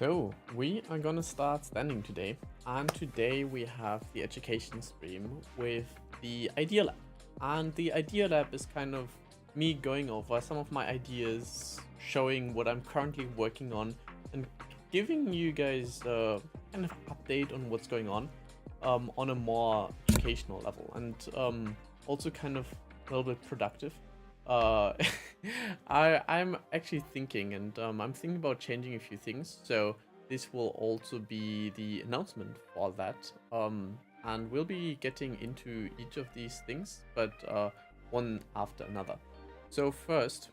So we are gonna start standing today, and today we have the education stream with the Idea Lab. And the Idea Lab is kind of me going over some of my ideas, showing what I'm currently working on, and giving you guys a kind of update on what's going on a more educational level, and also kind of a little bit productive. Uh, I'm actually thinking, and I'm thinking about changing a few things. So this will also be the announcement for that. And we'll be getting into each of these things, but one after another. So first,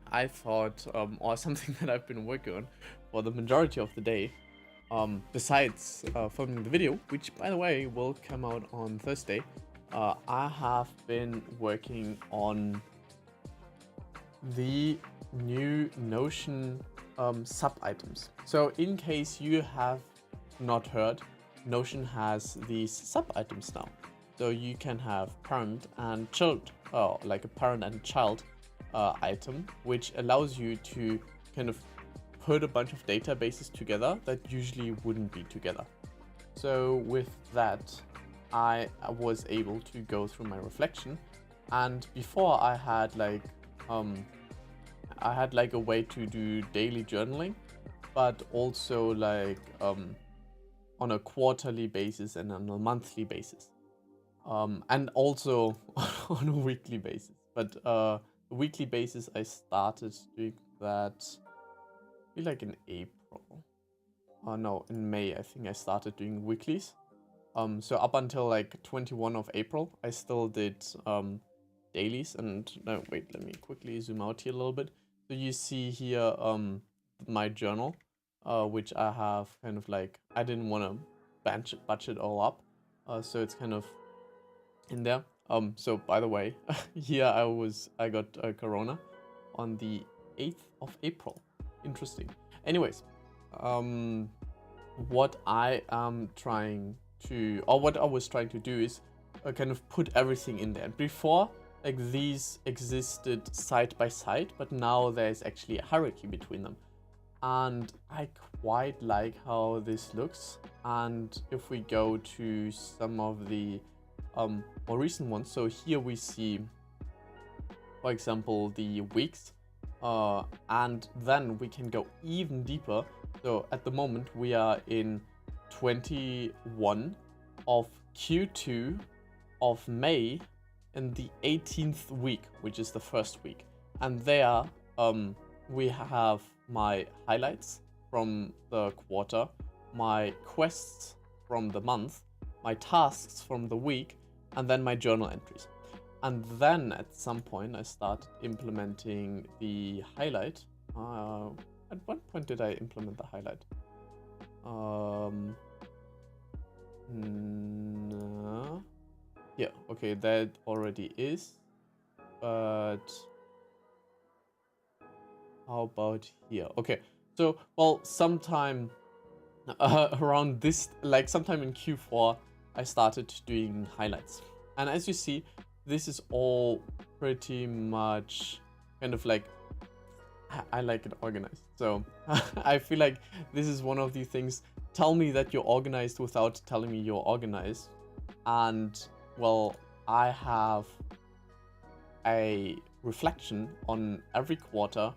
I thought, or something that I've been working on for the majority of the day, besides filming the video, which by the way will come out on Thursday. I have been working on the new Notion sub items. So in case you have not heard, Notion has these sub items now. So you can have parent and child, like a parent and child item, which allows you to kind of put a bunch of databases together that usually wouldn't be together. So with that, I was able to go through my reflection, and before I had like a way to do daily journaling, but also like on a quarterly basis and on a monthly basis, and also on a weekly basis. But the weekly basis I started doing that, I feel like in April. Oh no, in May I think I started doing weeklies. So up until like 21 of April, I still did dailies. And no, wait, let me quickly zoom out here a little bit. So you see here my journal, which I have kind of like, I didn't want to batch it all up. So it's kind of in there. So by the way, here I got Corona on the 8th of April. Interesting. Anyways, what I am trying to, or what I was trying to do is kind of put everything in there. Before, like, these existed side by side, but now there's actually a hierarchy between them. And I quite like how this looks. And if we go to some of the more recent ones, so here we see, for example, the weeks, and then we can go even deeper. So at the moment we are in 21 of Q2 of May in the 18th week, which is the first week. And there we have my highlights from the quarter, my quests from the month, my tasks from the week, and then my journal entries. And then at some point I start implementing the highlight. At what point did I implement the highlight? No. Yeah, okay, that already is. But how about here? Okay, so, well, sometime around this, like sometime in Q4, I started doing highlights. And as you see, this is all pretty much kind of like, I like it organized. So I feel like this is one of the things. Tell me that you're organized without telling me you're organized. And well, I have a reflection on every quarter,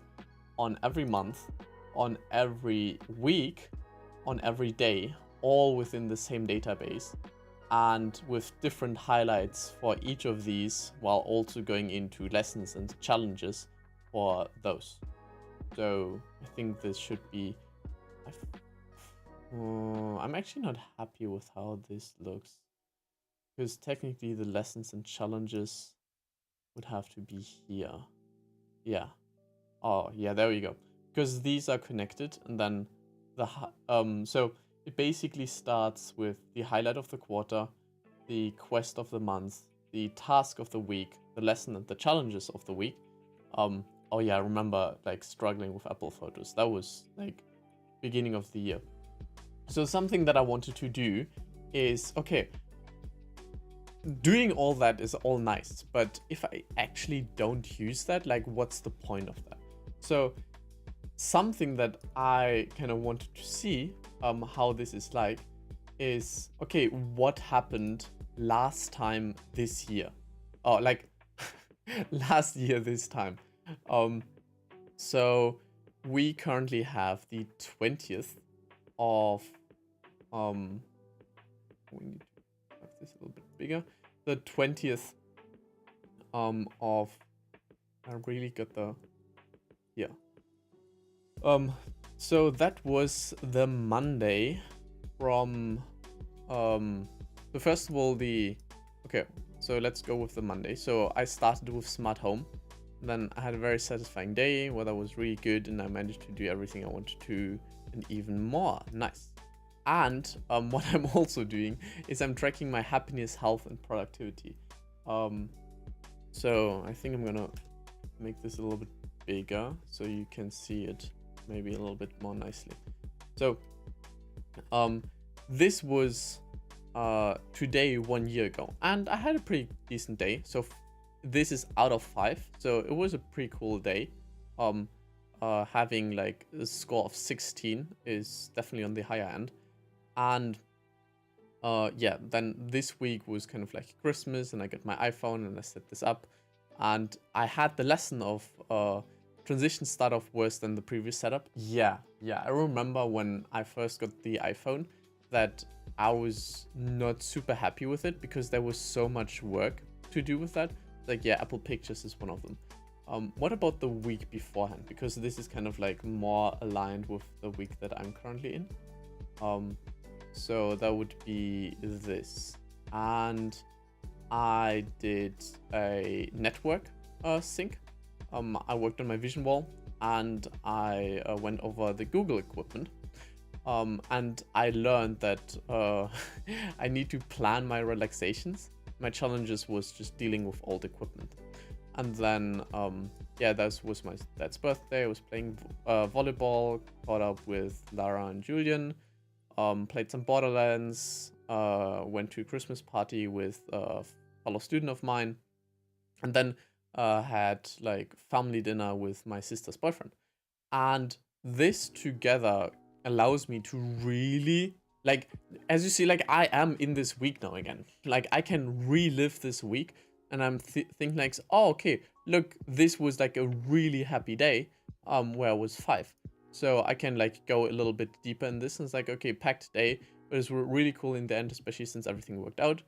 on every month, on every week, on every day, all within the same database, and with different highlights for each of these, while also going into lessons and challenges for those. So I think this should be, I'm actually not happy with how this looks, because technically the lessons and challenges would have to be here. Yeah. Oh yeah, there we go. Because these are connected, and then the so it basically starts with the highlight of the quarter, the quest of the month, the task of the week, the lesson and the challenges of the week. Oh yeah, I remember like struggling with Apple Photos. That was like beginning of the year. So something that I wanted to do is, okay, doing all that is all nice, but if I actually don't use that, like, what's the point of that? So something that I kind of wanted to see how this is like is, okay, what happened last time this year? Oh, like last year this time. So we currently have the 20th of we need to have this a little bit bigger. The 20th of, I really got the, yeah. So that was the Monday from so first of all, okay, so let's go with the Monday. So I started with smart home. Then I had a very satisfying day where that was really good, and I managed to do everything I wanted to and even more. Nice. And what I'm also doing is I'm tracking my happiness, health, and productivity. So I think I'm gonna make this a little bit bigger so you can see it maybe a little bit more nicely. So this was today 1 year ago, and I had a pretty decent day. So this is out of 5, so it was a pretty cool day. Having like a score of 16 is definitely on the higher end. And yeah, then this week was kind of like Christmas, and I got my iPhone and I set this up, and I had the lesson of transition start off worse than the previous setup. Yeah, I remember when I first got the iPhone that I was not super happy with it because there was so much work to do with that. Like, yeah, Apple Pictures is one of them. What about the week beforehand? Because this is kind of like more aligned with the week that I'm currently in. So that would be this. And I did a network sync. I worked on my vision wall, and I went over the Google equipment. And I learned that I need to plan my relaxations. My challenges was just dealing with old equipment. And then, yeah, that was my dad's birthday. I was playing volleyball, caught up with Lara and Julian, played some Borderlands, went to a Christmas party with a fellow student of mine, and then had like family dinner with my sister's boyfriend. And this together allows me to really, like, as you see, like, I am in this week now again. Like, I can relive this week, and I'm thinking like, oh, okay, look, this was like a really happy day, where I was 5. So I can like go a little bit deeper in this, and it's like, okay, packed day, but it's really cool in the end, especially since everything worked out.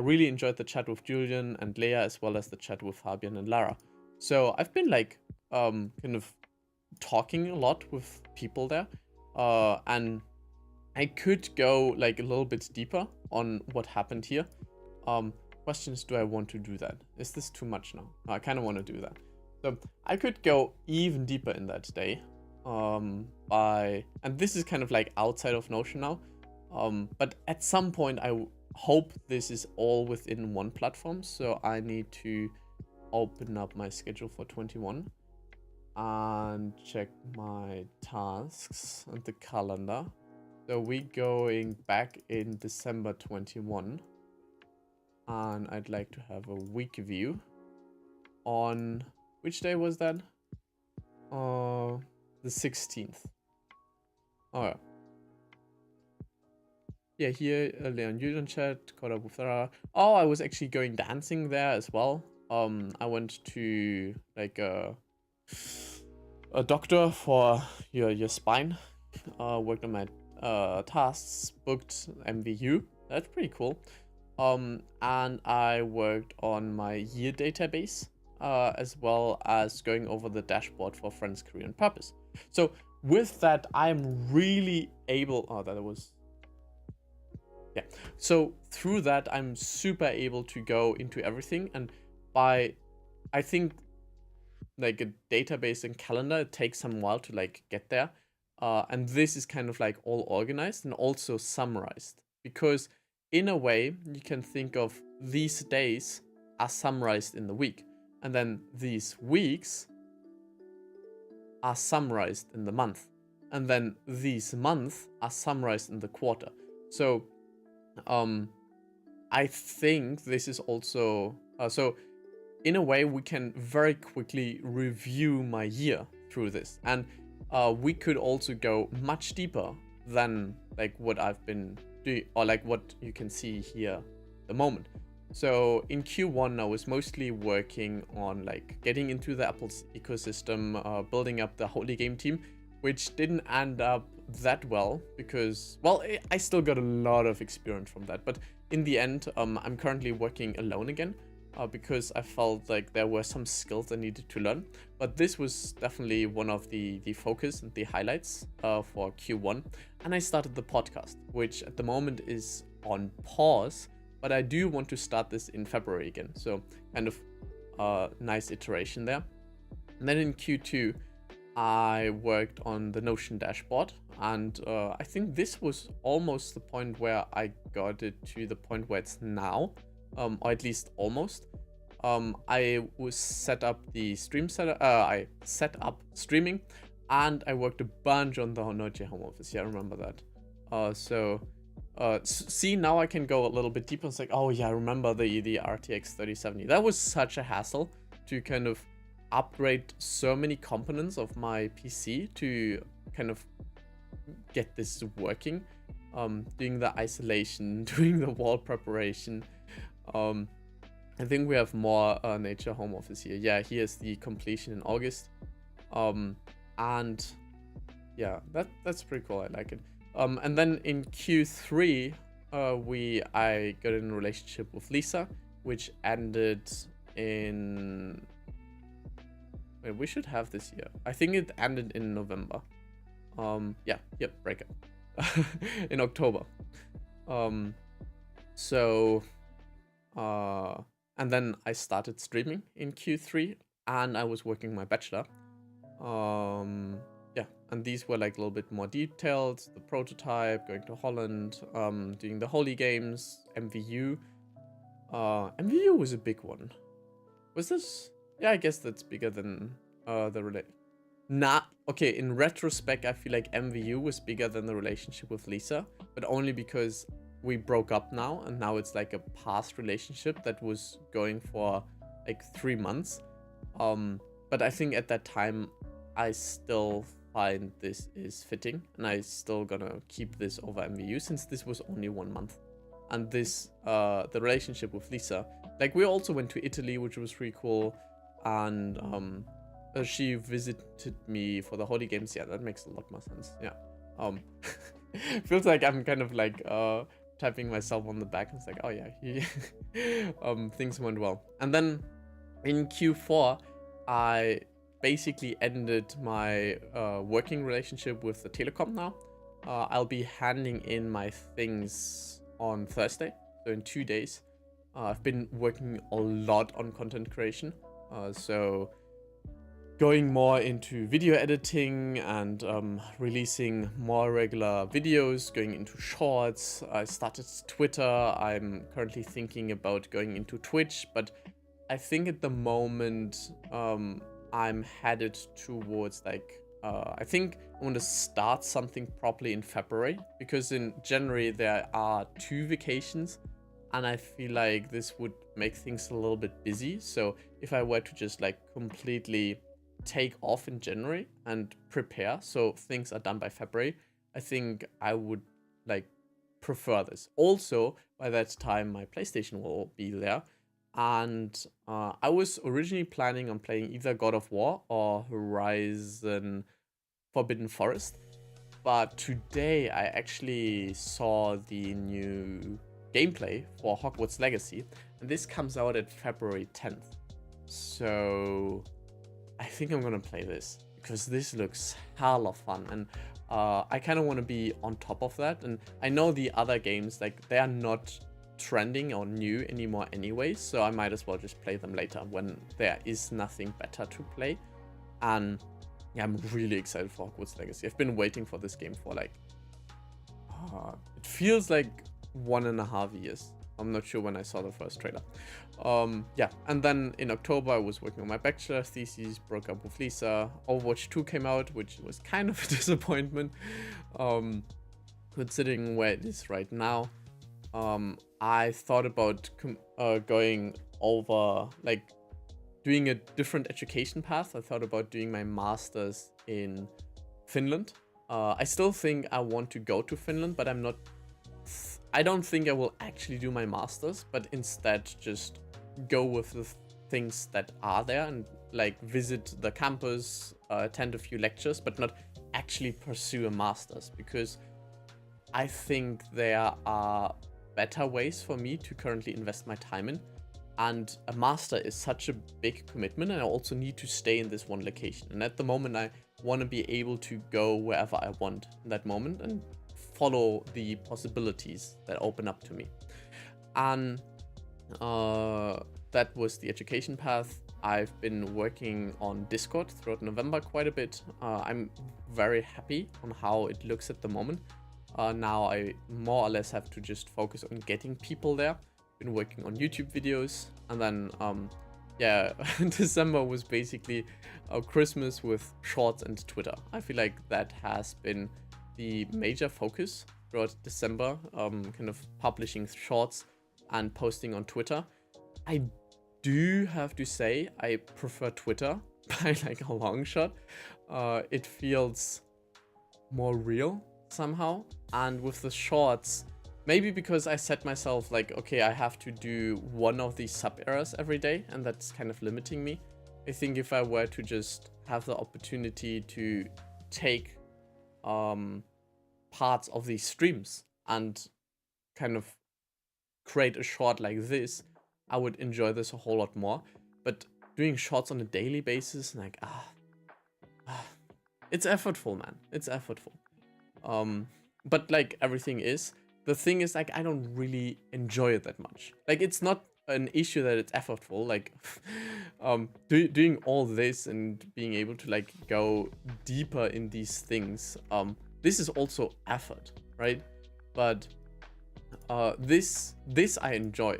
Really enjoyed the chat with Julian and Leia, as well as the chat with Fabian and Lara. So I've been like, kind of talking a lot with people there. And I could go like a little bit deeper on what happened here. Question is, do I want to do that? Is this too much now? I kind of want to do that. So I could go even deeper in that day. And this is kind of like outside of Notion now. But at some point I hope this is all within one platform. So I need to open up my schedule for 21. And check my tasks and the calendar. So we going back in December 21, and I'd like to have a week view on, which day was that? The 16th. Oh yeah, here Leon Yudan chat, caught up with Sarah. Oh, I was actually going dancing there as well. I went to like a doctor for your spine. Worked on my tasks, booked MVU. That's pretty cool. And I worked on my year database, as well as going over the dashboard for Friends, Career, and Purpose. So with that, I'm really able. Oh, that was. Yeah. So through that, I'm super able to go into everything, and by, I think, like a database and calendar, it takes some while to like get there. And this is kind of like all organized and also summarized, because in a way you can think of these days as summarized in the week, and then these weeks are summarized in the month, and then these months are summarized in the quarter. So I think this is also so in a way we can very quickly review my year through this. And we could also go much deeper than like what I've been doing, or like what you can see here at the moment. So in Q1, I was mostly working on like getting into the Apple's ecosystem, building up the Holy Game team, which didn't end up that well because, well, I still got a lot of experience from that. But in the end, I'm currently working alone again because I felt like there were some skills I needed to learn. But this was definitely one of the focus and the highlights for Q1. And I started the podcast, which at the moment is on pause. But I do want to start this in February again. So kind of nice iteration there. And then in Q2, I worked on the Notion dashboard. And I think this was almost the point where I got it to the point where it's now, or at least almost. I was set up the stream setup. I set up streaming, and I worked a bunch on the Node.js home office. Yeah, I remember that. See, now I can go a little bit deeper. It's like, oh yeah, I remember the RTX 3070. That was such a hassle to kind of upgrade so many components of my PC to kind of get this working. Doing the isolation, doing the wall preparation. I think we have more nature home office here. Yeah, here's the completion in August. And yeah, that's pretty cool. I like it. And then in Q3, I got in a relationship with Lisa, which ended in. Wait, we should have this year. I think it ended in November. Breakup in October. And then I started streaming in Q3, and I was working my bachelor. And these were like a little bit more detailed. The prototype, going to Holland, doing the Holy Games, MVU. MVU was a big one. Was this? Yeah, I guess that's bigger than the relate. Okay, in retrospect, I feel like MVU was bigger than the relationship with Lisa, but only because we broke up now, and now it's like a past relationship that was going for like 3 months. But I think at that time, I still find this is fitting, and I still gonna keep this over MVU since this was only 1 month. And this, the relationship with Lisa, like we also went to Italy, which was pretty cool, and she visited me for the Holy Games. Yeah, that makes a lot more sense. Yeah. Feels like I'm kind of like tapping myself on the back. It's like, oh yeah, things went well. And then in Q4, I basically ended my working relationship with the telecom now. I'll be handing in my things on Thursday, so in 2 days. I've been working a lot on content creation, so going more into video editing and releasing more regular videos, going into shorts. I started Twitter. I'm currently thinking about going into Twitch, but I think at the moment I'm headed towards like, I think I want to start something properly in February, because in January there are 2 vacations, and I feel like this would make things a little bit busy. So if I were to just like completely take off in January and prepare so things are done by February, I think I would like prefer this. Also, by that time my PlayStation will be there, and I was originally planning on playing either God of War or Horizon Forbidden Forest, but today I actually saw the new gameplay for Hogwarts Legacy, and this comes out at February 10th. So I think I'm gonna play this because this looks hella fun, and I kind of want to be on top of that. And I know the other games, like, they are not trending or new anymore anyway, so I might as well just play them later when there is nothing better to play. And yeah, I'm really excited for Hogwarts Legacy. I've been waiting for this game for like, it feels like 1.5 years. I'm not sure when I saw the first trailer. Yeah, and then in October I was working on my bachelor thesis, broke up with Lisa. Overwatch 2 came out, which was kind of a disappointment, considering where it is right now. I thought about going over, like, doing a different education path. I thought about doing my master's in Finland. I still think I want to go to Finland, but I don't think I will actually do my masters, but instead just go with the things that are there and like visit the campus, attend a few lectures, but not actually pursue a master's, because I think there are better ways for me to currently invest my time in. And a master is such a big commitment, and I also need to stay in this one location. And at the moment, I want to be able to go wherever I want in that moment and follow the possibilities that open up to me. And that was the education path. I've been working on Discord throughout November quite a bit. I'm very happy on how it looks at the moment. Now I more or less have to just focus on getting people there. Been working on YouTube videos, and then yeah, December was basically Christmas with shorts and Twitter. I feel like that has been the major focus throughout December, kind of publishing shorts and posting on Twitter. I do have to say I prefer Twitter by like a long shot. It feels more real somehow, and with the shorts, maybe because I set myself like, okay, I have to do one of these sub eras every day, and that's kind of limiting me. I think if I were to just have the opportunity to take parts of these streams and kind of create a short like this, I would enjoy this a whole lot more. But doing shorts on a daily basis, like it's effortful, man. It's effortful. But like everything is, the thing is like I don't really enjoy it that much. Like it's not an issue that it's effortful. Like doing all this and being able to like go deeper in these things, this is also effort, right? But this I enjoy.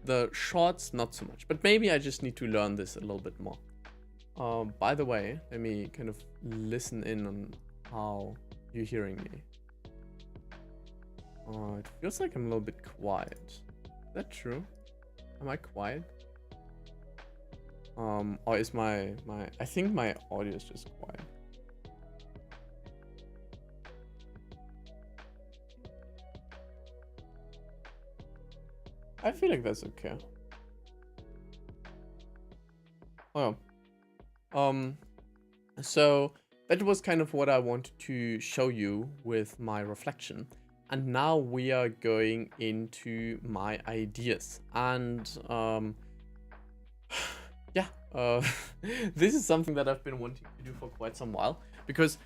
The shorts not so much, but maybe I just need to learn this a little bit more. By the way, let me kind of listen in on how you're hearing me. It feels like I'm a little bit quiet. Is that true? Am I quiet? Or is my I think my audio is just quiet. I feel like that's okay. Well, so that was kind of what I wanted to show you with my reflection. And now we are going into my ideas. And yeah, this is something that I've been wanting to do for quite some while. Because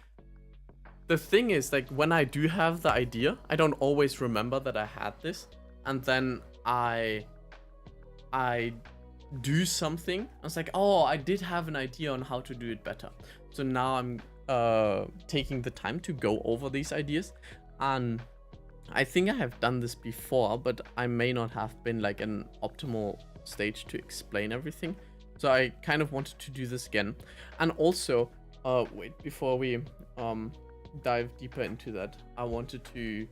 the thing is, like, when I do have the idea, I don't always remember that I had this. And then I do something. I was like, oh, I did have an idea on how to do it better. So now I'm taking the time to go over these ideas. And I think I have done this before, but I may not have been like an optimal stage to explain everything. So I kind of wanted to do this again. And also, wait, before we dive deeper into that, I wanted to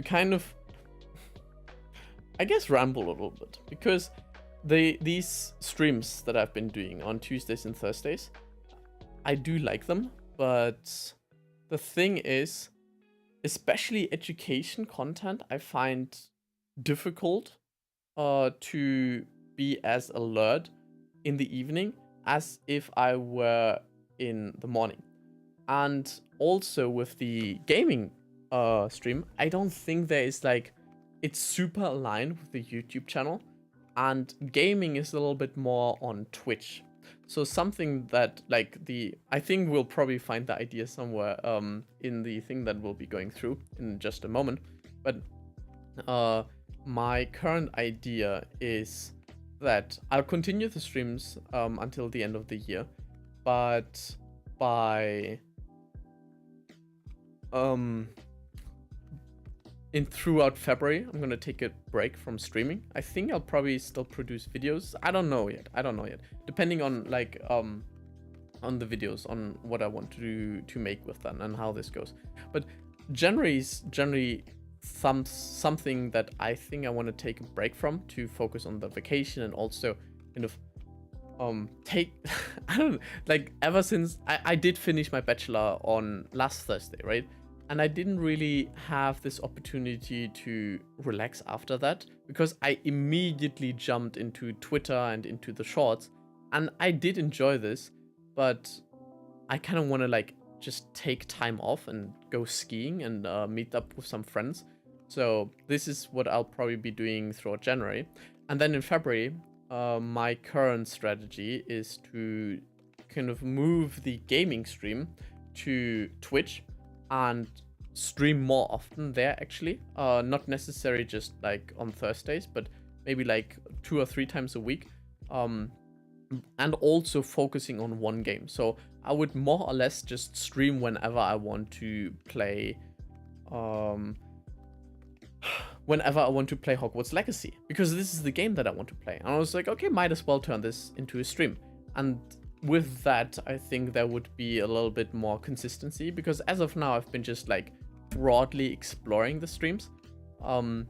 kind of, I guess, ramble a little bit, because these streams that I've been doing on Tuesdays and Thursdays, I do like them, but the thing is, especially education content, I find difficult to be as alert in the evening as if I were in the morning. And also with the gaming stream, I don't think there is like, it's super aligned with the YouTube channel, and gaming is a little bit more on Twitch. So something that like I think we'll probably find the idea somewhere in the thing that we'll be going through in just a moment. But my current idea is that I'll continue the streams until the end of the year, but by throughout February, I'm gonna take a break from streaming. I think I'll probably still produce videos. I don't know yet. Depending on like on the videos, on what I want to make with them and how this goes. But generally something that I think I want to take a break from to focus on the vacation, and also kind of take I don't like ever since I did finish my bachelor on last Thursday, right? And I didn't really have this opportunity to relax after that because I immediately jumped into Twitter and into the shorts, and I did enjoy this, but I kind of want to like just take time off and go skiing and meet up with some friends. So this is what I'll probably be doing throughout January. And then in February, my current strategy is to kind of move the gaming stream to Twitch and stream more often there actually. Not necessarily just like on Thursdays, but maybe like 2 or 3 times a week. And also focusing on one game. So I would more or less just stream whenever I want to play Hogwarts Legacy, because this is the game that I want to play. And I was like, okay, might as well turn this into a stream. And with that, I think there would be a little bit more consistency, because as of now, I've been just like broadly exploring the streams. And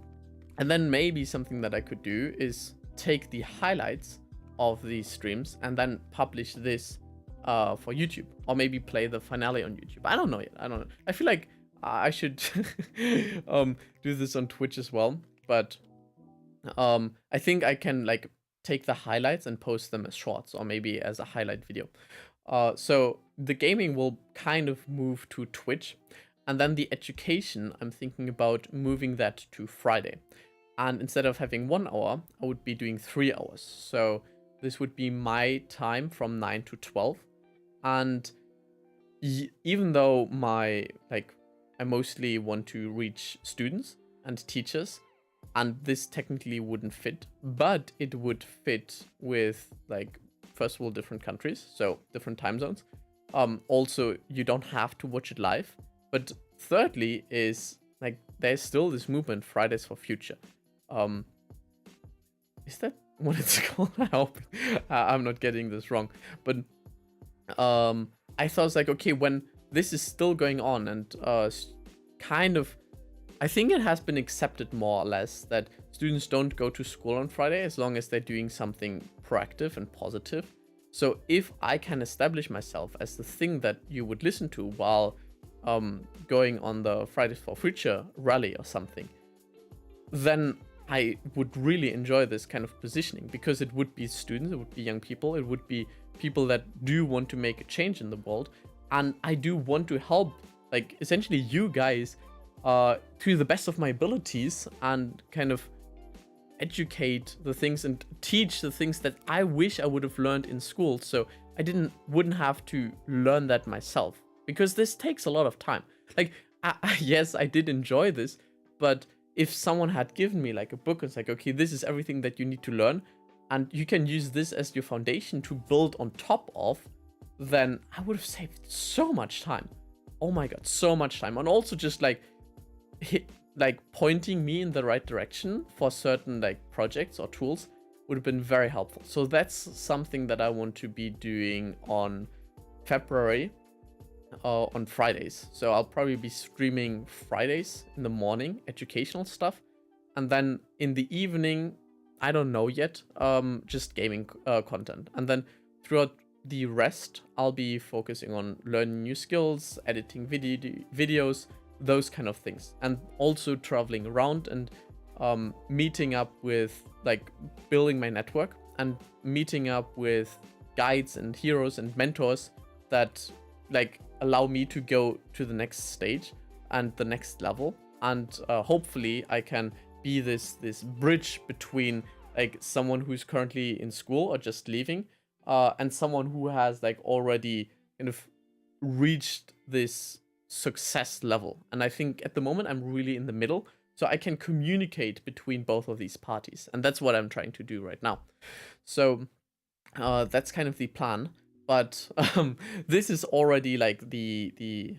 then maybe something that I could do is take the highlights of these streams and then publish this for YouTube, or maybe play the finale on YouTube. I don't know yet. I don't know. I feel like I should do this on Twitch as well, but I think I can like take the highlights and post them as shorts, or maybe as a highlight video. So the gaming will kind of move to Twitch, and then the education, I'm thinking about moving that to Friday. And instead of having 1 hour, I would be doing 3 hours. So this would be my time from 9 to 12. And even though I mostly want to reach students and teachers, and this technically wouldn't fit, but it would fit with, like, first of all, different countries, so different time zones. Also, you don't have to watch it live. But thirdly is, like, there's still this movement, Fridays for Future. Is that what it's called? I hope I'm not getting this wrong. But I thought it's like, okay, when this is still going on and kind of, I think it has been accepted more or less that students don't go to school on Friday as long as they're doing something proactive and positive. So if I can establish myself as the thing that you would listen to while going on the Fridays for Future rally or something, then I would really enjoy this kind of positioning, because it would be students, it would be young people, it would be people that do want to make a change in the world. And I do want to help, like, essentially you guys to the best of my abilities, and kind of educate the things and teach the things that I wish I would have learned in school, so I wouldn't have to learn that myself, because this takes a lot of time. Like, yes, I did enjoy this, but if someone had given me like a book, it's like, okay, this is everything that you need to learn, and you can use this as your foundation to build on top of, then I would have saved so much time. Oh my god, so much time. And also just like pointing me in the right direction for certain like projects or tools would have been very helpful. So that's something that I want to be doing on February, on Fridays. So I'll probably be streaming Fridays in the morning, educational stuff, and then in the evening, I don't know yet, just gaming content. And then throughout the rest, I'll be focusing on learning new skills, editing videos, those kind of things, and also traveling around and meeting up with, like, building my network and meeting up with guides and heroes and mentors that like allow me to go to the next stage and the next level. And hopefully I can be this bridge between like someone who's currently in school or just leaving, and someone who has like already kind of reached this success level. And I think at the moment I'm really in the middle, so I can communicate between both of these parties, and that's what I'm trying to do right now. So that's kind of the plan. But this is already like the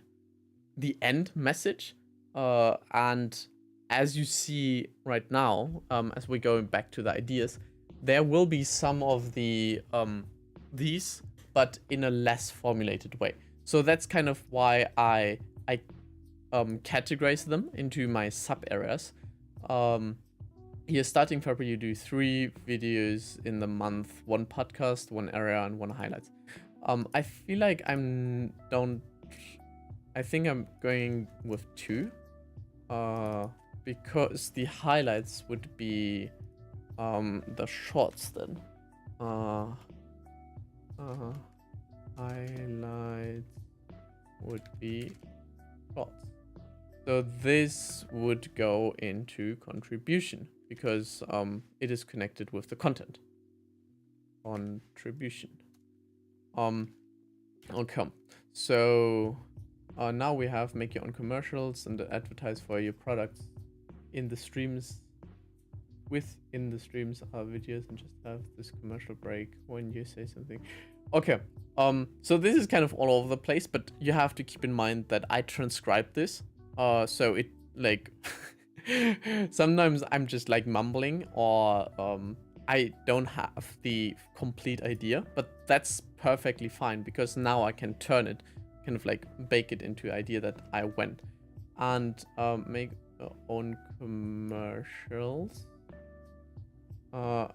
end message, and as you see right now, as we're going back to the ideas, there will be some of the these, but in a less formulated way. So that's kind of why I categorize them into my sub areas. here starting February, you do 3 videos in the month, 1 podcast, 1 area, and 1 highlights. I feel like I think I'm going with 2. Because the highlights would be the shorts then. Highlights would be shorts. So this would go into contribution because it is connected with the content. Contribution. Okay. So now we have make your own commercials and advertise for your products in the streams. Within the streams are videos and just have this commercial break when you say something. Okay. So this is kind of all over the place, but you have to keep in mind that I transcribe this. So it like sometimes I'm just like mumbling or I don't have the complete idea, but that's perfectly fine because now I can turn it, kind of like bake it into idea that I went and make our own commercials. No,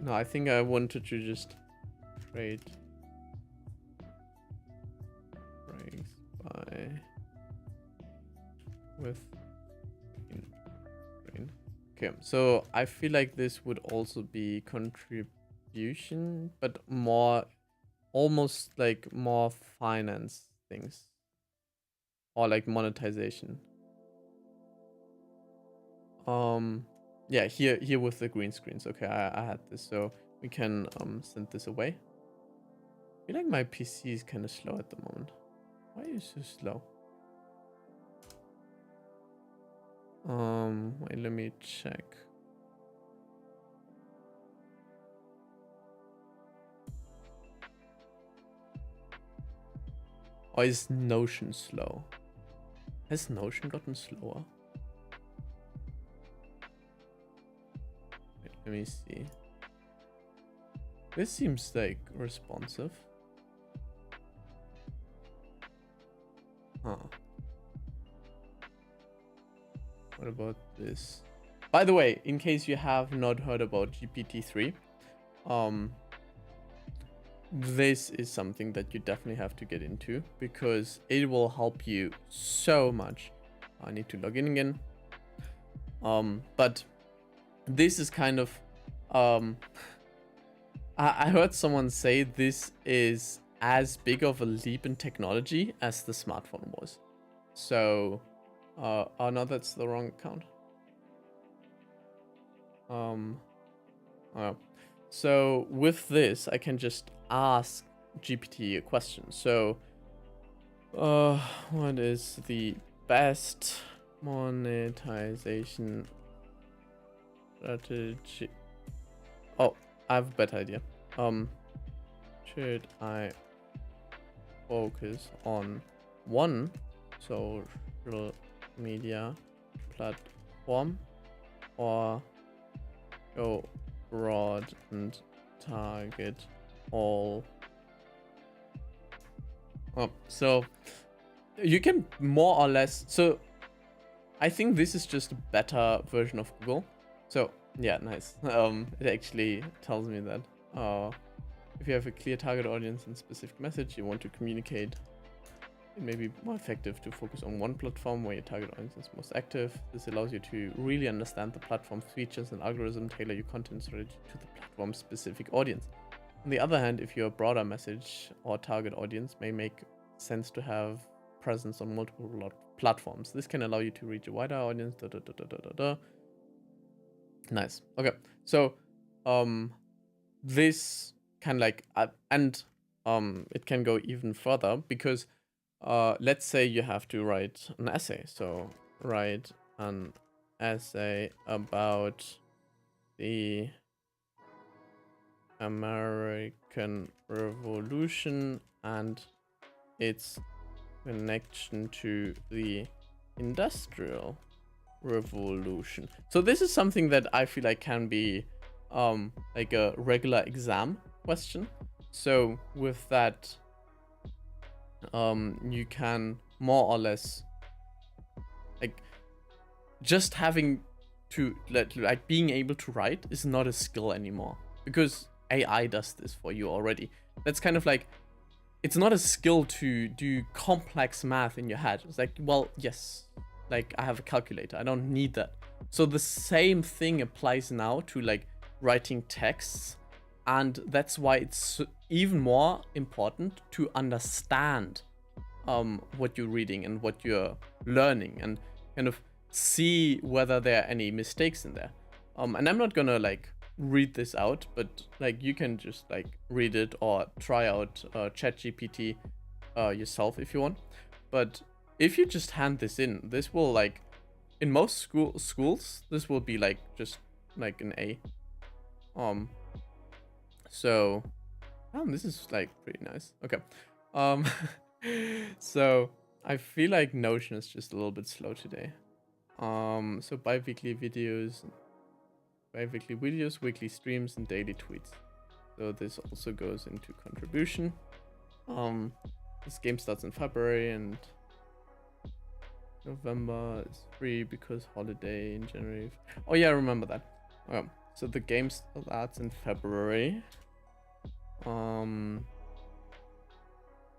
I think I wanted to just trade breaks by with green. Okay, so I feel like this would also be contribution, but more, almost like more finance things or like monetization. Yeah, here with the green screens. Okay, I had this, so we can send this away. I feel like my PC is kind of slow at the moment. Why are you so slow? Wait, let me check. Or is Notion slow? Has Notion gotten slower? Wait, let me see. This seems like responsive. Huh. What about this? By the way, in case you have not heard about GPT-3, this is something that you definitely have to get into because it will help you so much. I need to log in again. But this is kind of, I heard someone say this is as big of a leap in technology as the smartphone was. So, oh no, that's the wrong account. So with this, I can just ask GPT a question. So, what is the best monetization strategy? Oh, I have a better idea. Should I focus on one social media platform or go broad and target all? So you can more or less, so I think this is just a better version of Google. So yeah, nice. It actually tells me that if you have a clear target audience and specific message you want to communicate, it may be more effective to focus on one platform where your target audience is most active. This allows you to really understand the platform's features and algorithm, tailor your content strategy to the platform's specific audience. On the other hand, if your broader message or target audience may make sense to have presence on multiple platforms. This can allow you to reach a wider audience. Nice. Okay, so this can like and it can go even further because let's say you have to write an essay. So write an essay about the American Revolution and its connection to the Industrial Revolution. So this is something that I feel like can be like a regular exam question. So with that, you can more or less like just having to like being able to write is not a skill anymore, because AI does this for you already. That's kind of like, it's not a skill to do complex math in your head. It's like, well, yes, like I have a calculator, I don't need that. So the same thing applies now to like writing texts, and that's why it's even more important to understand what you're reading and what you're learning, and kind of see whether there are any mistakes in there. And I'm not gonna like read this out, but like you can just like read it or try out ChatGPT yourself if you want. But if you just hand this in, this will like, in most schools this will be like just like an A. So this is like pretty nice. Okay. So I feel like Notion is just a little bit slow today. So bi-weekly videos, weekly streams, and daily tweets. So this also goes into contribution. This game starts in February, and November is free because holiday in January. Oh yeah, I remember that. Okay. So the game starts in February.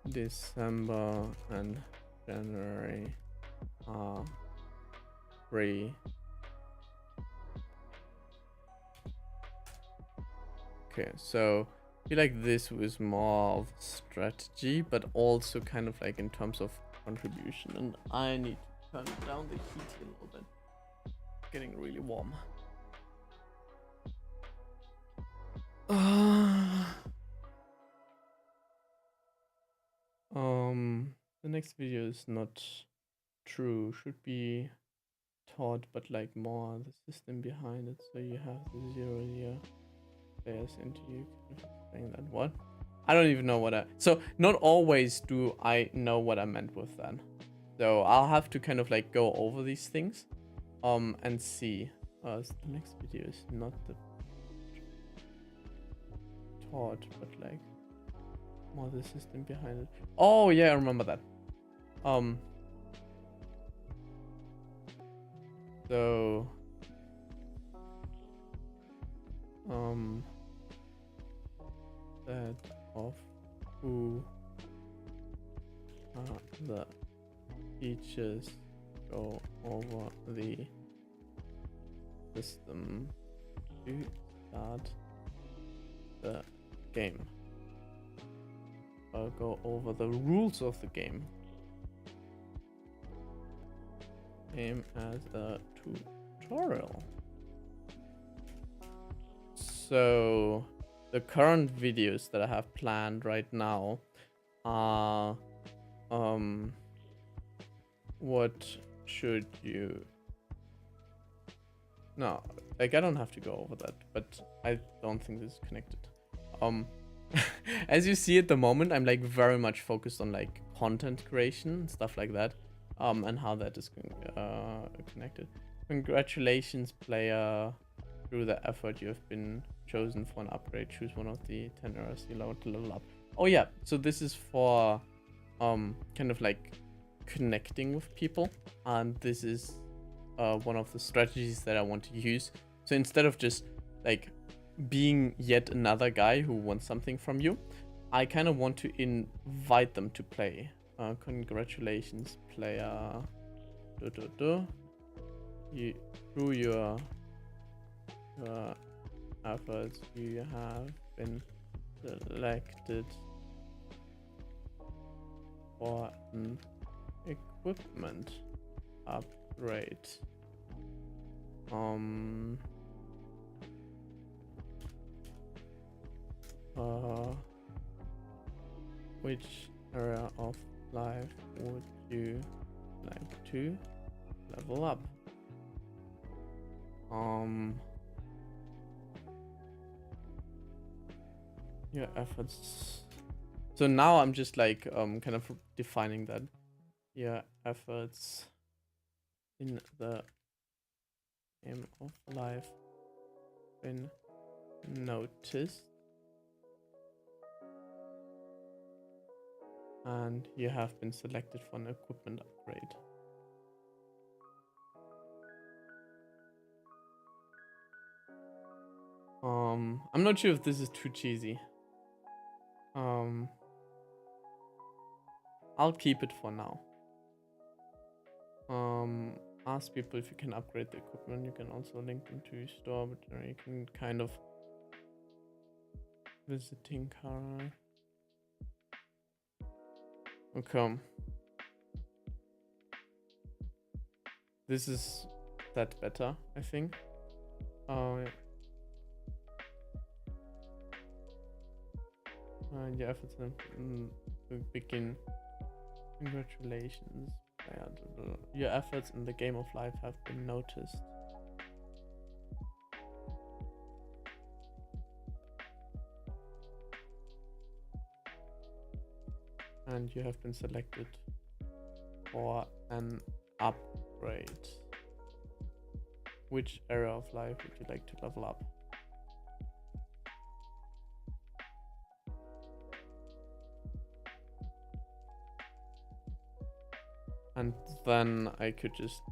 December and January are free. Okay, so I feel like this was more of strategy, but also kind of like in terms of contribution. And I need to turn down the heat here a little bit. It's getting really warm. The next video is not true. Should be taught, but like more the system behind it. So you have the 0 players into you. Can you explain that? What? I don't even know what so not always do I know what I meant with that. So I'll have to kind of like go over these things, and see. So the next video is not the taught, but like more the system behind it. Oh yeah, I remember that. So that of who the teachers go over the system to start the game. I'll go over the rules of the game. Game as a tutorial. So the current videos that I have planned right now are what should you... No, like I don't have to go over that, but I don't think this is connected. As you see at the moment, I'm like very much focused on like content creation and stuff like that, and how that is connected. Congratulations, player. Through the effort, you have been chosen for an upgrade. Choose one of the 10 areas you want to level up. Oh yeah, so this is for kind of like connecting with people, and this is one of the strategies that I want to use. So instead of just like being yet another guy who wants something from you, I kind of want to invite them to play. Congratulations, player. You, through your efforts, you have been selected for an equipment upgrade. Which area of life would you like to level up? Your efforts. So now I'm just like kind of defining that your efforts in the game of life been noticed, and you have been selected for an equipment upgrade. I'm not sure if this is too cheesy. I'll keep it for now. Ask people if you can upgrade the equipment. You can also link them to your store, but you can kind of visiting card. Okay. This is that better, I think. Oh yeah. Your efforts to begin. Congratulations. Your efforts in the game of life have been noticed. And you have been selected for an upgrade. Which area of life would you like to level up? And then I could just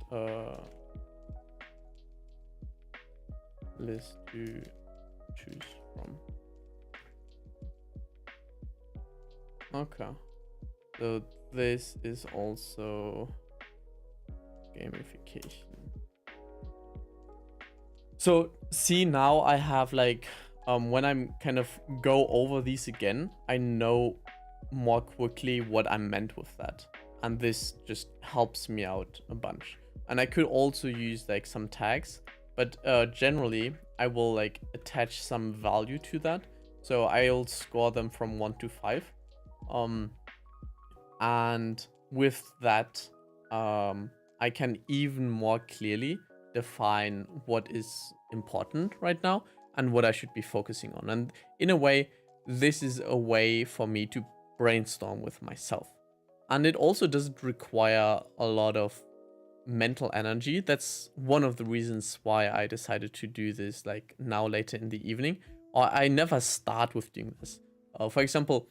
list to choose from. Okay. So this is also gamification. So see, now I have like, when I'm kind of go over these again, I know more quickly what I meant with that. And this just helps me out a bunch. And I could also use like some tags, but generally I will like attach some value to that. So I'll score them from 1 to 5. And with that, I can even more clearly define what is important right now and what I should be focusing on. And in a way, this is a way for me to brainstorm with myself. And it also doesn't require a lot of mental energy. That's one of the reasons why I decided to do this like now later in the evening. Or I never start with doing this. For example,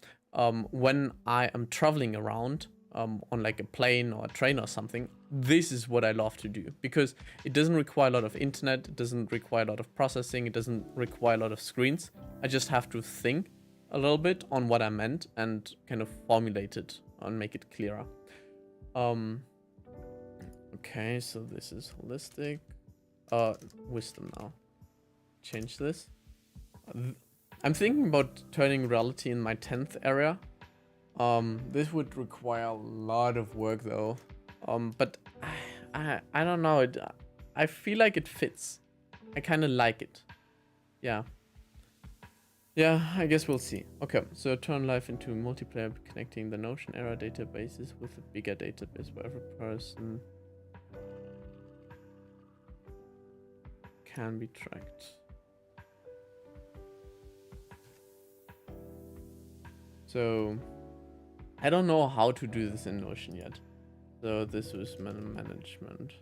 when I am traveling around on like a plane or a train or something, this is what I love to do because it doesn't require a lot of internet, it doesn't require a lot of processing, it doesn't require a lot of screens. I just have to think a little bit on what I meant and kind of formulate it and make it clearer. Okay, so this is holistic. Wisdom now. Change this. I'm thinking about turning reality in my 10th area. This would require a lot of work though. But I don't know. I feel like it fits. I kind of like it. Yeah. Yeah, I guess we'll see. Okay, so turn life into multiplayer, connecting the Notion era databases with a bigger database where every person can be tracked. So I don't know how to do this in Notion yet. So this was management.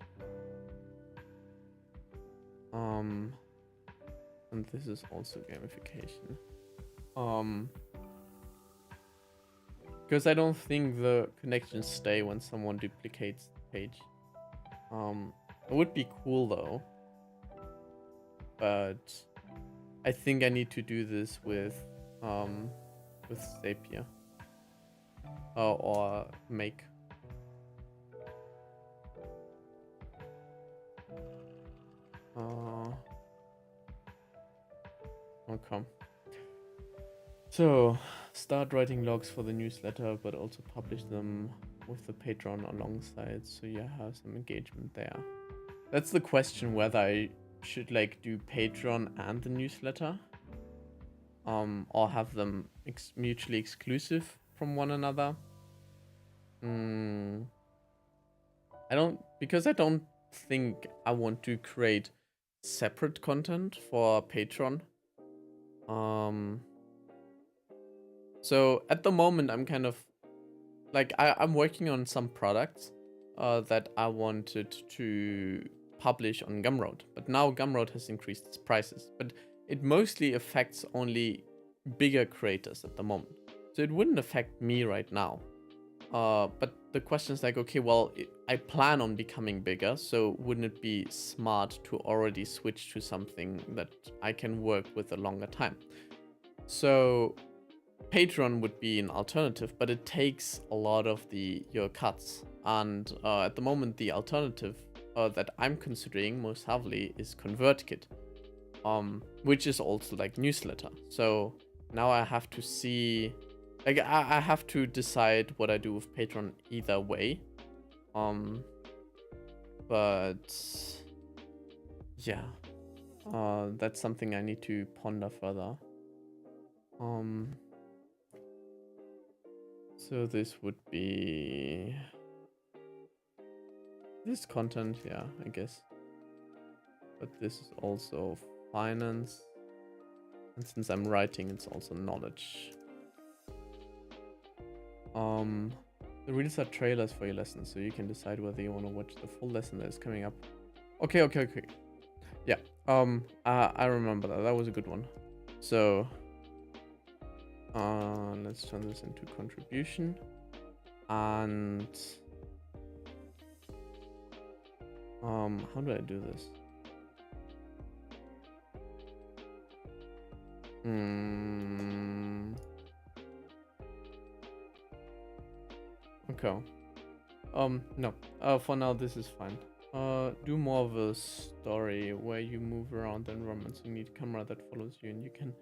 And this is also gamification. Because I don't think the connections stay when someone duplicates the page. It would be cool though. But I think I need to do this with Zapier. Or Make. Okay. So, start writing logs for the newsletter, but also publish them with the Patreon alongside, so you have some engagement there. That's the question, whether I should like do Patreon and the newsletter, or have them mutually exclusive from one another. I don't think I want to create separate content for Patreon. So at the moment I'm kind of like I'm working on some products that I wanted to publish on Gumroad, but now Gumroad has increased its prices, but it mostly affects only bigger creators at the moment, so it wouldn't affect me right now. But the question is like, okay, well, I plan on becoming bigger, so wouldn't it be smart to already switch to something that I can work with a longer time? So Patreon would be an alternative, but it takes a lot of your cuts. And at the moment, the alternative that I'm considering most heavily is ConvertKit, which is also like newsletter. So now I have to see, like I have to decide what I do with Patreon either way. But yeah, that's something I need to ponder further. So this would be this content, yeah, I guess. But this is also finance. And since I'm writing, it's also knowledge. The reels are trailers for your lessons, so you can decide whether you want to watch the full lesson that is coming up. Okay. Yeah. I remember that. That was a good one. So let's turn this into contribution. And how do I do this? Okay. No. For now this is fine. Do more of a story where you move around the environment. So you need a camera that follows you, and you can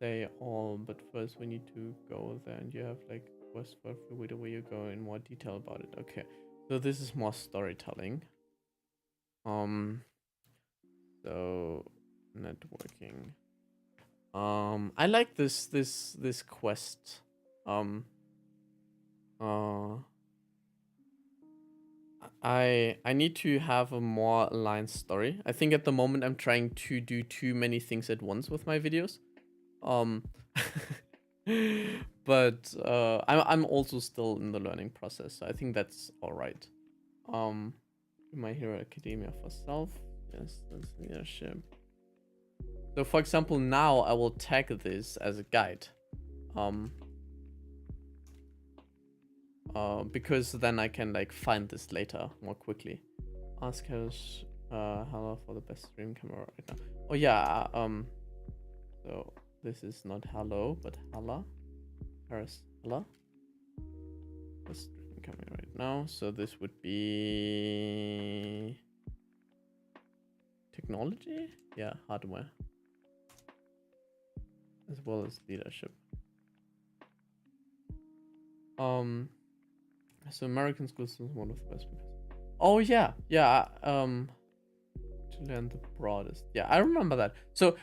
say all, but first we need to go there, and you have like quest for every video where you go in more detail about it. Okay. So this is more storytelling. So networking. I like this quest. I need to have a more aligned story. I think at the moment I'm trying to do too many things at once with my videos. But I'm also still in the learning process, so I think that's all right. My Hero Academia for self. Yes, that's leadership. So for example, now I will tag this as a guide. Because then I can like find this later more quickly. Ask us Hala for the best stream camera right now. Oh yeah, so this is not hello, but Hala. Paris Hala. The stream camera right now. So this would be technology? Yeah, hardware. As well as leadership. So American school is one of the best people. Oh yeah, to learn the broadest. Yeah, I remember that. So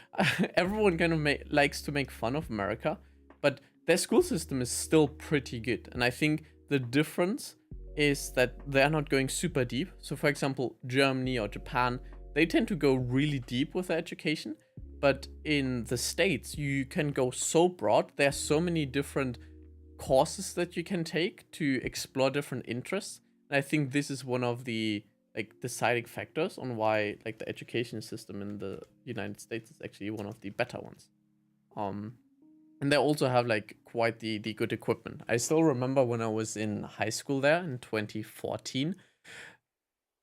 everyone kind of likes to make fun of America, but their school system is still pretty good. And I think the difference is that they're not going super deep. So for example, Germany or Japan, they tend to go really deep with their education. But in the States, you can go so broad. There are so many different courses that you can take to explore different interests. And I think this is one of the like deciding factors on why like the education system in the United States is actually one of the better ones. And they also have like quite the good equipment. I still remember when I was in high school there in 2014,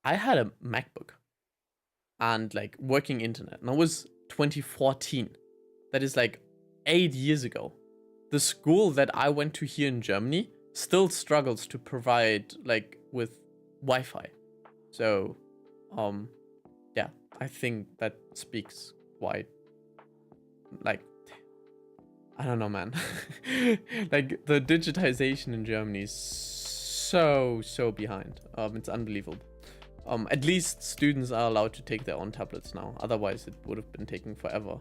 I had a MacBook and like working internet, and that was 2014. That is like 8 years ago. The school that I went to here in Germany still struggles to provide like with Wi-Fi. So, yeah, I think that speaks quite like, I don't know, man. Like the digitization in Germany is so behind. It's unbelievable. At least students are allowed to take their own tablets now. Otherwise, it would have been taking forever.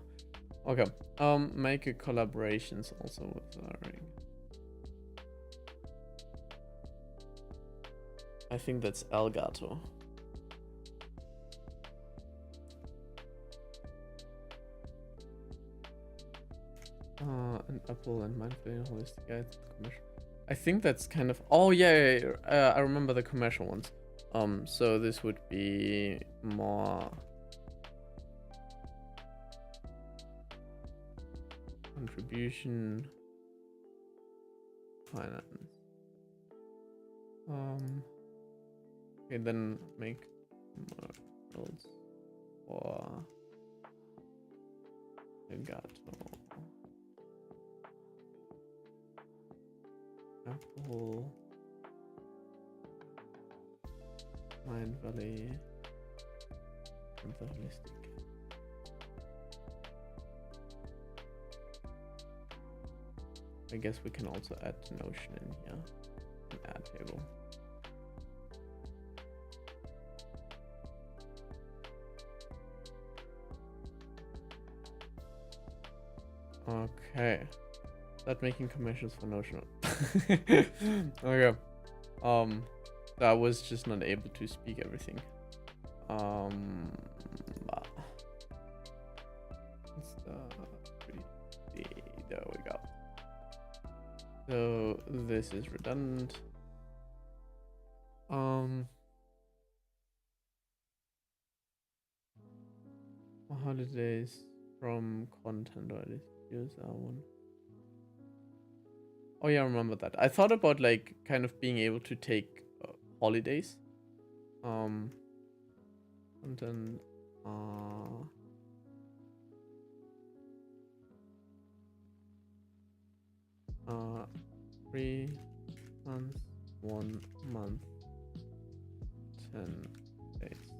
Okay. Make a collaborations also with learning. I think that's Elgato. And Apple and Mindful Holistic Guide commercial. I think that's kind of. Oh yeah. I remember the commercial ones. So this would be more contribution finance. Okay, then make models for Elgato. Apple. Mindvalley. And the holistic. I guess we can also add Notion in here. An add table. Okay. Start making commercials for Notion. Okay. I was just not able to speak everything. There we go. So this is redundant. Holidays from content, or at least use that one. Oh yeah, I remember that. I thought about like kind of being able to take holidays. And then 3 months, 1 month, 10 days.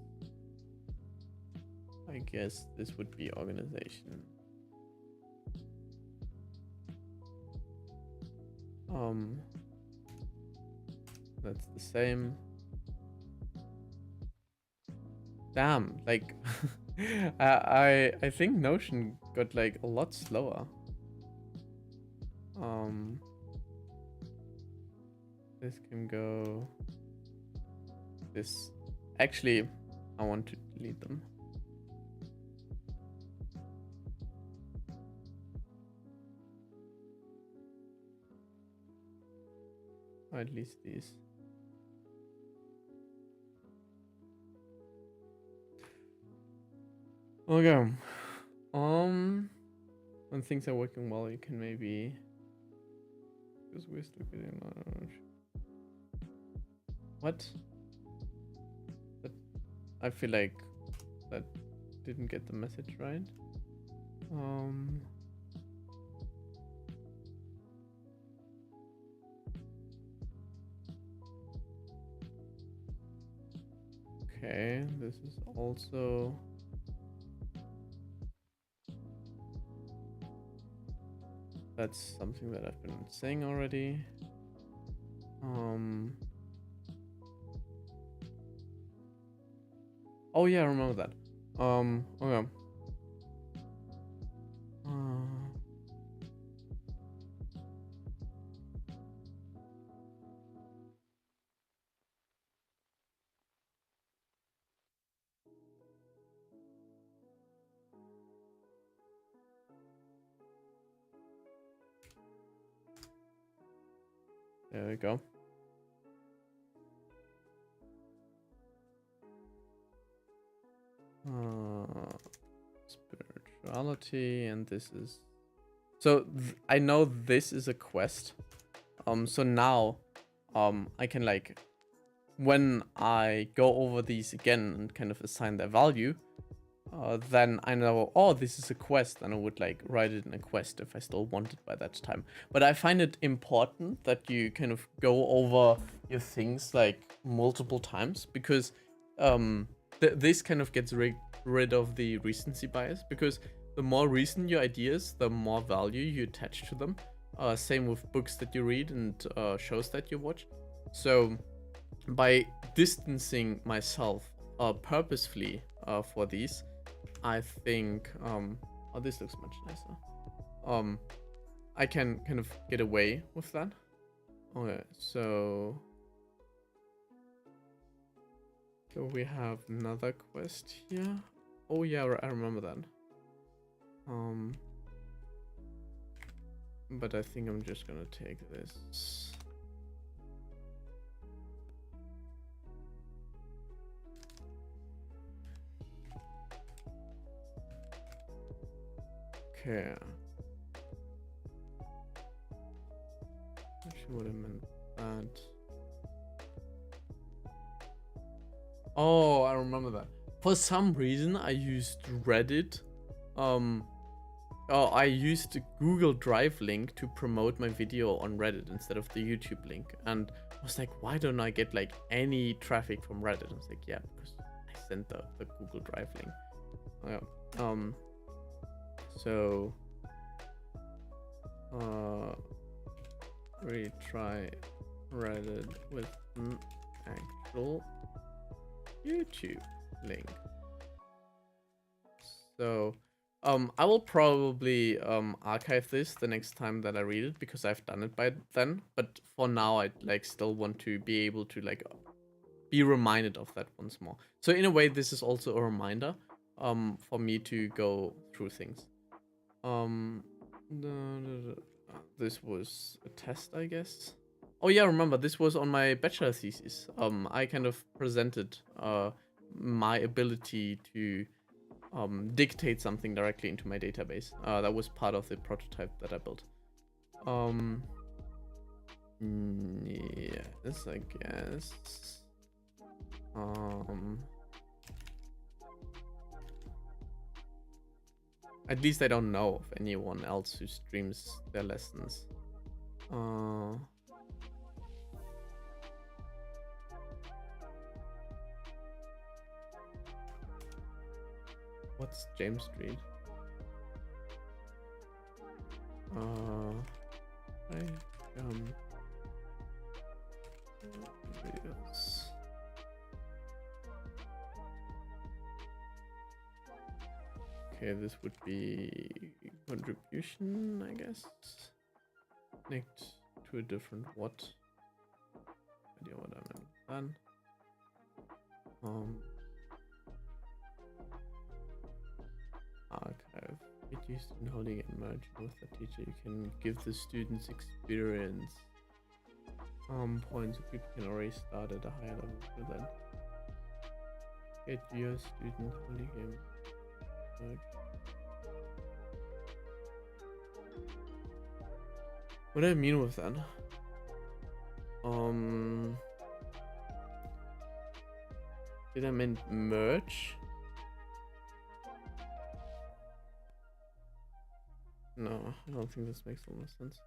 I guess this would be organization. That's the same. Damn, like I think Notion got like a lot slower. This can go. This actually, I want to delete them. Or at least these. Okay. When things are working well, you can maybe. Because we're still getting. What? But I feel like that didn't get the message right. Okay, this is also. That's something that I've been saying already. Oh yeah, I remember that. Okay. There we go. Spirituality, and this is. So I know this is a quest. So now, I can like, when I go over these again and kind of assign their value, then I know, oh, this is a quest, and I would like write it in a quest if I still want it by that time. But I find it important that you kind of go over your things like multiple times, because this kind of gets rid of the recency bias, because the more recent your ideas, the more value you attach to them. Same with books that you read and shows that you watch. So by distancing myself purposefully for these, I think oh, this looks much nicer. I can kind of get away with that. Okay, so we have another quest here. Oh yeah, I remember that. But I think I'm just gonna take this. Okay. Actually, would have meant that. Oh, I remember that. For some reason, I used Reddit. I used the Google Drive link to promote my video on Reddit instead of the YouTube link. And I was like, why don't I get like any traffic from Reddit? I was like, yeah, because I sent the Google Drive link. So retry Reddit with an actual YouTube link. So I will probably archive this the next time that I read it because I've done it by then. But for now, I like still want to be able to like be reminded of that once more. So in a way, this is also a reminder for me to go through things. This was a test, I guess. Oh yeah, remember this was on my bachelor thesis. I kind of presented my ability to dictate something directly into my database. That was part of the prototype that I built. Yes, I guess. At least I don't know of anyone else who streams their lessons. What's James Street? Videos. Okay, this would be contribution, I guess. Connect to a different what? Idea what I meant then. Archive. Get used to holding and merging with the teacher. You can give the students experience. Points so people can already start at a higher level for that. Get your student holding him. What do I mean with that? Did I mean merge? No, I don't think this makes a lot of sense.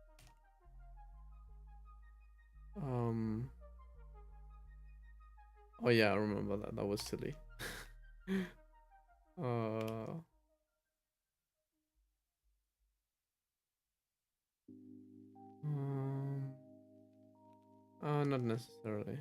Oh yeah, I remember that. That was silly. Not necessarily.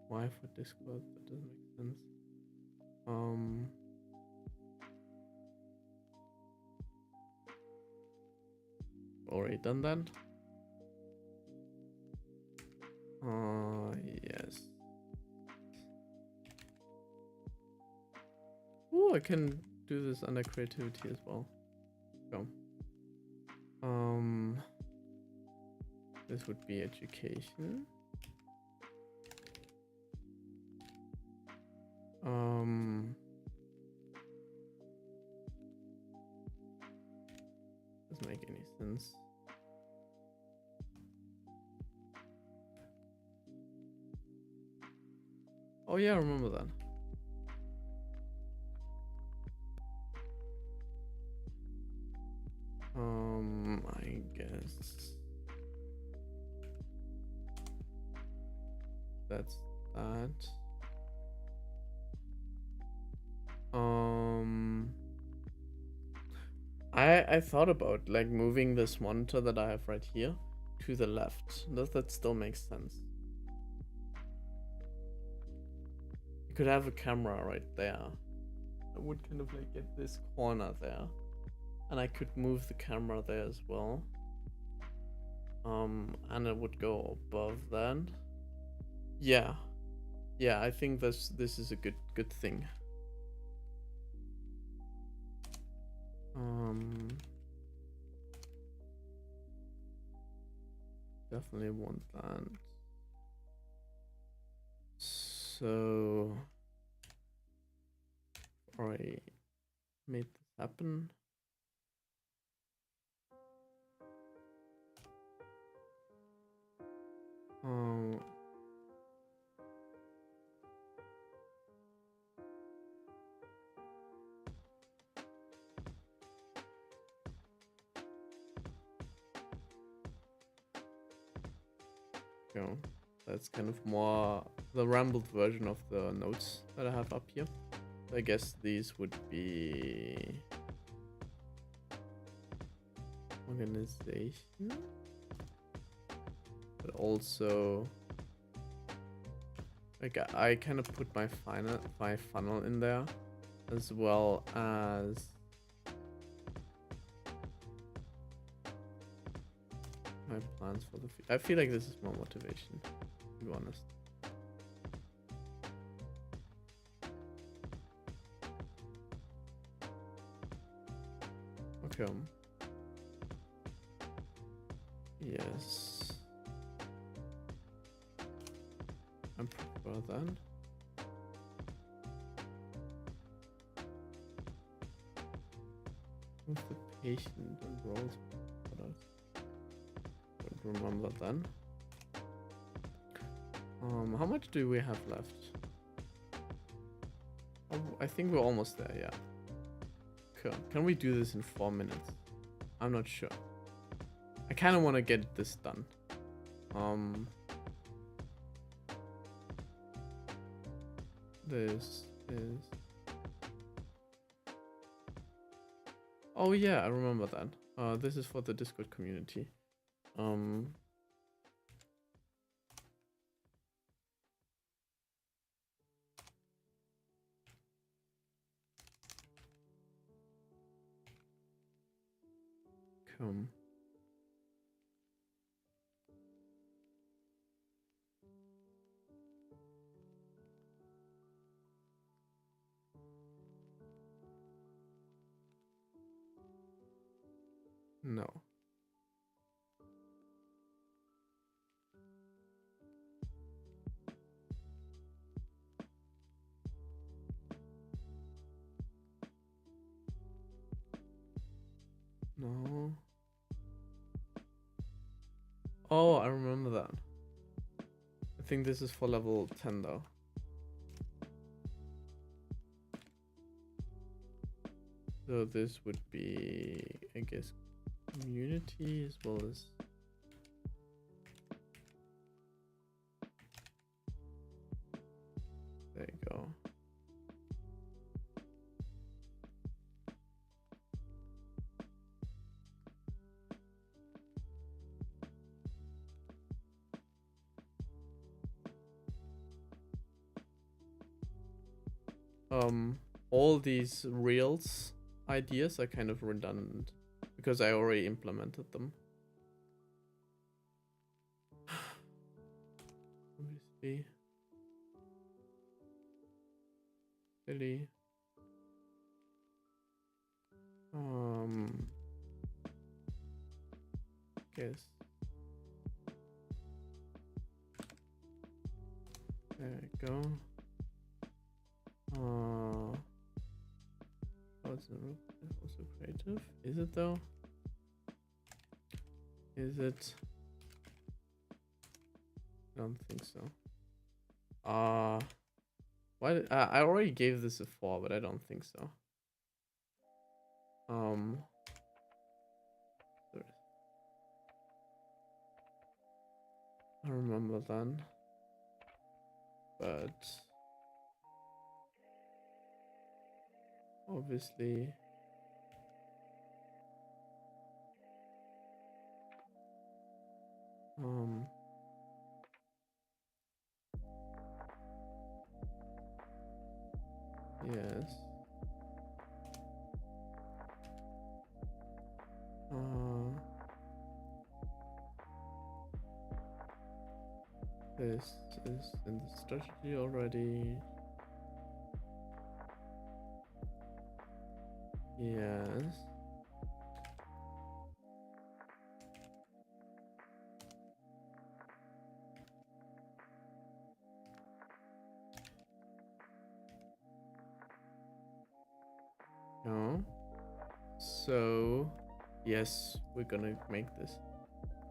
Why for Discord? That doesn't make sense. Already done that. Yes. Oh, I can do this under creativity as well. Go. This would be education. Doesn't make any sense. Oh yeah, I remember that. I guess that's that. I thought about like moving this monitor that I have right here to the left. Does that still make sense? You could have a camera right there. I would kind of like get this corner there. And I could move the camera there as well. And it would go above that. Yeah. Yeah, I think this is a good thing. Definitely want that. So already made this happen. Go. That's kind of more the rambled version of the notes that I have up here. I guess these would be organization, but also like I kind of put my funnel in there, as well as my plans for the future. I feel like this is more motivation, to be honest. Okay. Yes. I prefer that. Who's the patient enrolled? Don't remember then. How much do we have left? Oh, I think we're almost there, yeah. Okay. Can we do this in 4 minutes? I'm not sure. I kind of want to get this done. This is... Oh yeah, I remember that. This is for the Discord community. Come. No. No. Oh, I remember that. I think this is for level 10 though. So this would be, I guess, community as well as... There you go. All these Rails ideas are kind of redundant because I already implemented them. Obviously. Silly. Guess. There we go. Oh, it's also creative. Is it though? Is it? I don't think so. Why? I already gave this a 4, but I don't think so. I remember then, but obviously. Yes. This is in the strategy already. Yes. go. So, yes, we're gonna make this.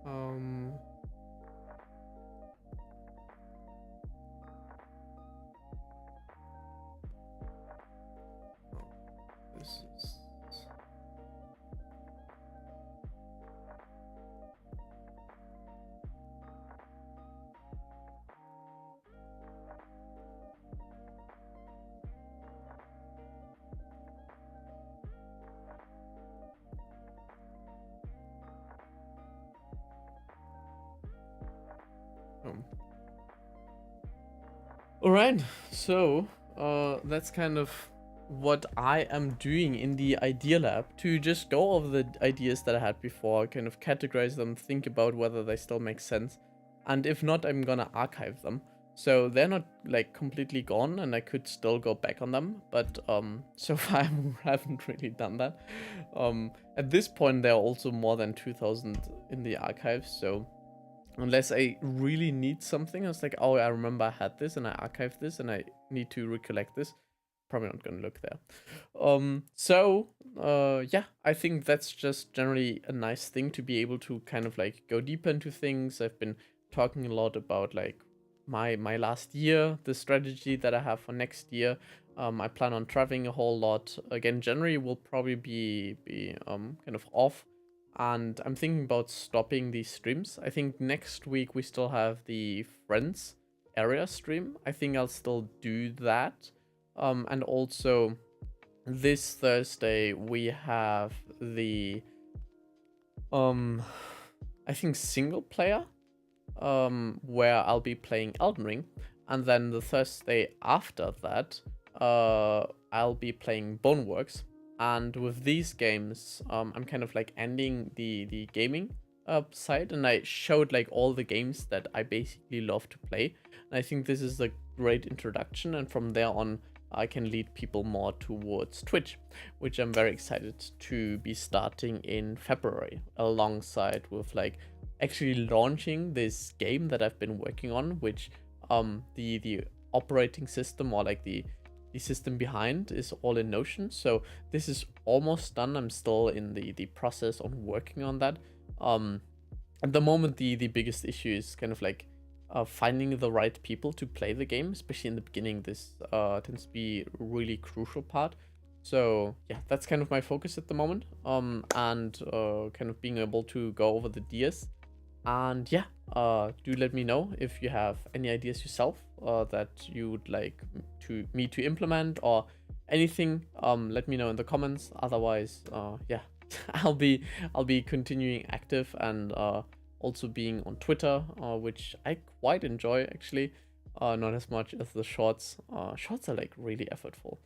Oh, this is. All right, so that's kind of what I am doing in the idea lab, to just go over the ideas that I had before, kind of categorize them, think about whether they still make sense, and if not, I'm gonna archive them. So they're not like completely gone, and I could still go back on them, but so far I haven't really done that. At this point, there are also more than 2,000 in the archives, so unless I really need something, I was like, oh, I remember I had this and I archived this and I need to recollect this. Probably not gonna look there. Yeah, I think that's just generally a nice thing to be able to kind of like go deeper into things. I've been talking a lot about like my last year, the strategy that I have for next year. I plan on traveling a whole lot. Again, January will probably be kind of off, and I'm thinking about stopping these streams. I think next week we still have the Friends area stream. I think I'll still do that. And also this Thursday we have the I think single player where I'll be playing Elden Ring, and then the Thursday after that I'll be playing Boneworks. And with these games, I'm kind of like ending the gaming side, and I showed like all the games that I basically love to play. And I think this is a great introduction, and from there on, I can lead people more towards Twitch, which I'm very excited to be starting in February, alongside with like actually launching this game that I've been working on, which the operating system, or like the system behind, is all in Notion. So this is almost done. I'm still in the process on working on that. At the moment, the biggest issue is kind of like finding the right people to play the game, especially in the beginning. This tends to be a really crucial part. So yeah, that's kind of my focus at the moment. And kind of being able to go over the DS. And yeah, do let me know if you have any ideas yourself that you would like me to implement, or anything. Let me know in the comments. Otherwise, yeah, I'll be continuing active, and also being on Twitter, which I quite enjoy actually. Not as much as the shorts. Shorts are like really effortful.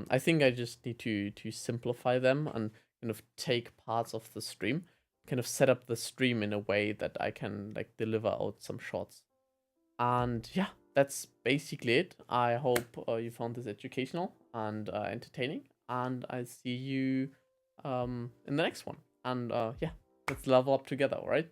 I think I just need to simplify them and kind of take parts of the stream, kind of set up the stream in a way that I can like deliver out some shorts. And yeah, that's basically it. I hope you found this educational and entertaining, and I'll see you in the next one. And yeah, let's level up together, all right?